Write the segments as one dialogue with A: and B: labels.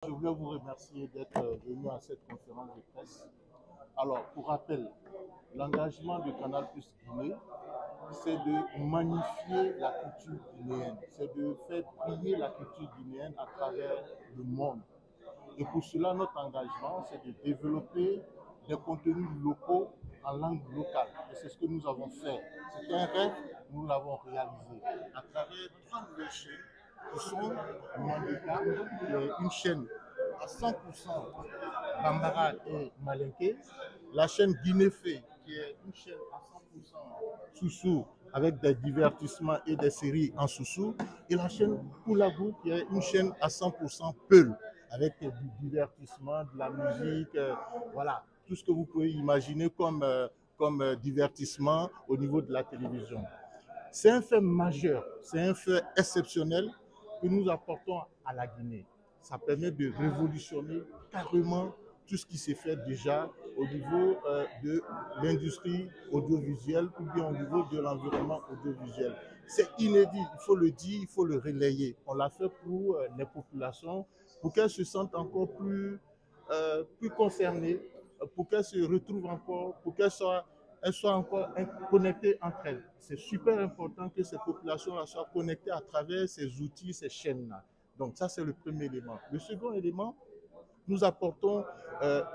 A: Je voulais vous remercier d'être venu à cette conférence de presse. Alors, pour rappel, l'engagement de Canal Plus Guinée, c'est de magnifier la culture guinéenne, c'est de faire briller la culture guinéenne à travers le monde. Et pour cela, notre engagement, c'est de développer des contenus locaux en langue locale. Et c'est ce que nous avons fait. C'était un rêve, nous l'avons réalisé à travers 3 nouvelles chaînes qui sont Mandeka, qui est une chaîne à 100% Bambara et Malinké, la chaîne Guinéfé, qui est une chaîne à 100% Soussou, avec des divertissements et des séries en Soussou, et la chaîne Koulabou, qui est une chaîne à 100% Peul, avec du divertissement, de la musique, voilà, tout ce que vous pouvez imaginer comme divertissement au niveau de la télévision. C'est un fait majeur, c'est un fait exceptionnel que nous apportons à la Guinée. Ça permet de révolutionner carrément tout ce qui s'est fait déjà au niveau de l'industrie audiovisuelle ou bien au niveau de l'environnement audiovisuel. C'est inédit, il faut le dire, il faut le relayer. On l'a fait pour les populations, pour qu'elles se sentent encore plus concernées, pour qu'elles se retrouvent encore, pour qu'elles soient encore connectées entre elles. C'est super important que ces populations-là soient connectées à travers ces outils, ces chaînes-là. Donc ça, c'est le premier élément. Le second élément, nous apportons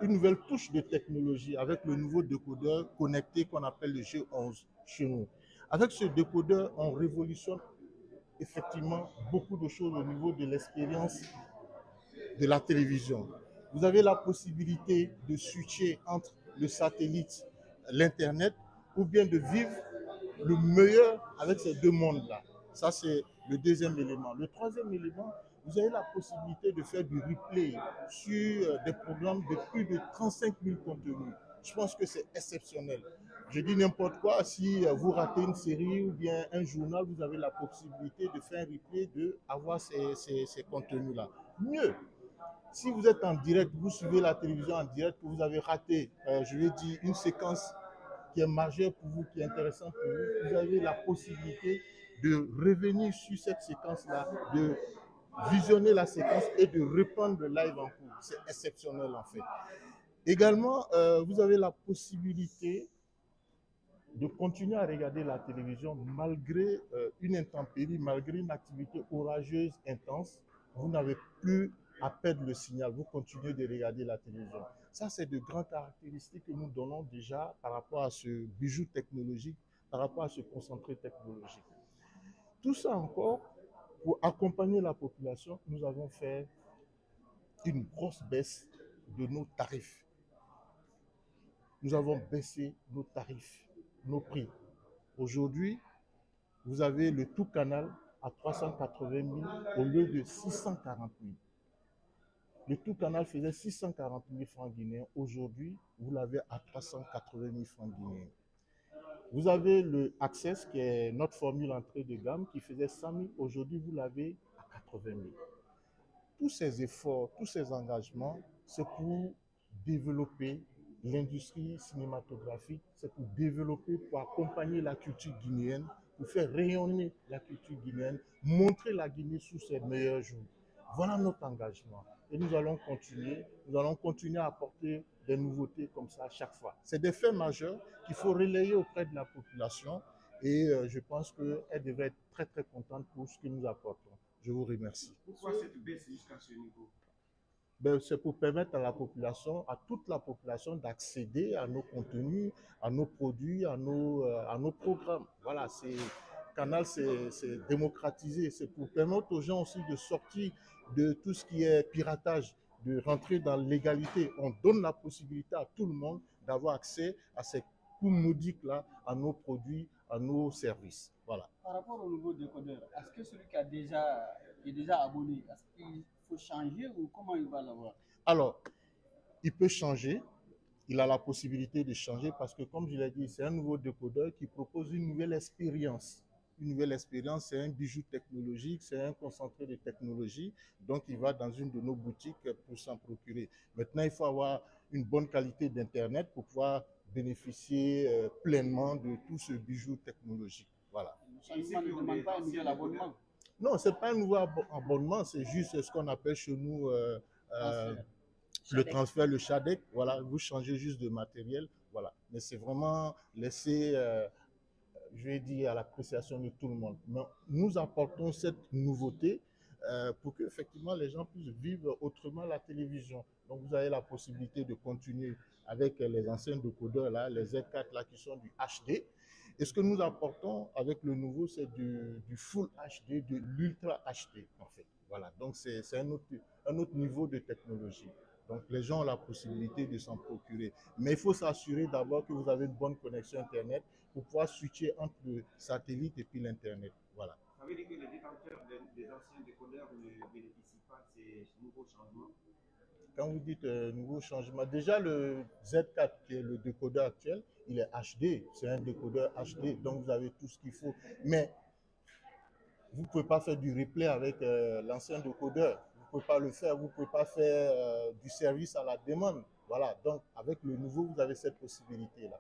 A: une nouvelle touche de technologie avec le nouveau décodeur connecté qu'on appelle le G11 chez nous. Avec ce décodeur, on révolutionne effectivement beaucoup de choses au niveau de l'expérience de la télévision. Vous avez la possibilité de switcher entre le satellite, l'Internet, ou bien de vivre le meilleur avec ces deux mondes-là. Ça, c'est le deuxième élément. Le troisième élément, vous avez la possibilité de faire du replay sur des programmes de plus de 35 000 contenus. Je pense que c'est exceptionnel. Je dis n'importe quoi, si vous ratez une série ou bien un journal, vous avez la possibilité de faire un replay, d'avoir ces contenus-là. Mieux, si vous êtes en direct, vous suivez la télévision en direct, que vous avez raté, je vais dire, une séquence qui est majeure pour vous, qui est intéressante pour vous, vous avez la possibilité de revenir sur cette séquence-là, de visionner la séquence et de reprendre le live en cours. C'est exceptionnel en fait. Également, vous avez la possibilité de continuer à regarder la télévision malgré une intempérie, malgré une activité orageuse intense. Vous n'avez plus à perdre le signal, vous continuez de regarder la télévision. Ça, c'est de grandes caractéristiques que nous donnons déjà par rapport à ce bijou technologique, par rapport à ce concentré technologique. Tout ça encore, pour accompagner la population, nous avons fait une grosse baisse de nos tarifs. Nous avons baissé nos tarifs, nos prix. Aujourd'hui, vous avez le tout canal à 380 000 au lieu de 640 000. Le tout canal faisait 640 000 francs guinéens. Aujourd'hui, vous l'avez à 380 000 francs guinéens. Vous avez le Access, qui est notre formule entrée de gamme, qui faisait 100 000. Aujourd'hui, vous l'avez à 80 000. Tous ces efforts, tous ces engagements, c'est pour développer l'industrie cinématographique, c'est pour développer, pour accompagner la culture guinéenne, pour faire rayonner la culture guinéenne, montrer la Guinée sous ses meilleurs jours. Voilà notre engagement. Et nous allons continuer à apporter des nouveautés comme ça à chaque fois. C'est des faits majeurs qu'il faut relayer auprès de la population et je pense qu'elle devrait être très très contente pour ce que nous apportons. Je vous remercie.
B: Pourquoi cette baisse jusqu'à ce niveau?
A: C'est pour permettre à la population, à toute la population, d'accéder à nos contenus, à nos produits, à nos programmes. Voilà, Canal, c'est démocratisé. C'est pour permettre aux gens aussi de sortir de tout ce qui est piratage, de rentrer dans l'égalité. On donne la possibilité à tout le monde d'avoir accès à ces coûts modiques-là, à nos produits, à nos services. Voilà.
C: Par rapport au nouveau décodeur, est-ce que celui qui est déjà abonné, est-ce qu'il faut changer ou comment il va l'avoir?
A: Alors, il peut changer, il a la possibilité de changer parce que, comme je l'ai dit, c'est un nouveau décodeur qui propose une nouvelle expérience. Une nouvelle expérience, c'est un bijou technologique, c'est un concentré de technologie. Donc, il va dans une de nos boutiques pour s'en procurer. Maintenant, il faut avoir une bonne qualité d'Internet pour pouvoir bénéficier pleinement de tout ce bijou technologique. Voilà.
C: Ça ne demande pas un nouvel abonnement.
A: Non, ce n'est pas un nouveau abonnement, c'est juste ce qu'on appelle chez nous le transfert, le SHADEC, voilà, vous changez juste de matériel, voilà. Mais c'est vraiment laissé, je vais dire, à l'appréciation de tout le monde. Mais nous apportons cette nouveauté pour qu'effectivement les gens puissent vivre autrement la télévision. Donc vous avez la possibilité de continuer avec les anciens décodeurs là, les Z4 là qui sont du HD. Et ce que nous apportons avec le nouveau, c'est du Full HD, de l'Ultra HD en fait. Voilà, donc c'est un autre niveau de technologie. Donc les gens ont la possibilité de s'en procurer. Mais il faut s'assurer d'abord que vous avez une bonne connexion Internet pour pouvoir switcher entre le satellite et puis l'Internet. Voilà.
B: Ça veut dire que les détenteurs des anciens décodeurs ne bénéficient pas de ces nouveaux changements?
A: Quand vous dites nouveau changement, déjà le Z4 qui est le décodeur actuel, il est HD, c'est un décodeur HD, donc vous avez tout ce qu'il faut. Mais vous ne pouvez pas faire du replay avec l'ancien décodeur. Vous ne pouvez pas le faire, vous ne pouvez pas faire du service à la demande. Voilà, donc avec le nouveau, vous avez cette possibilité-là.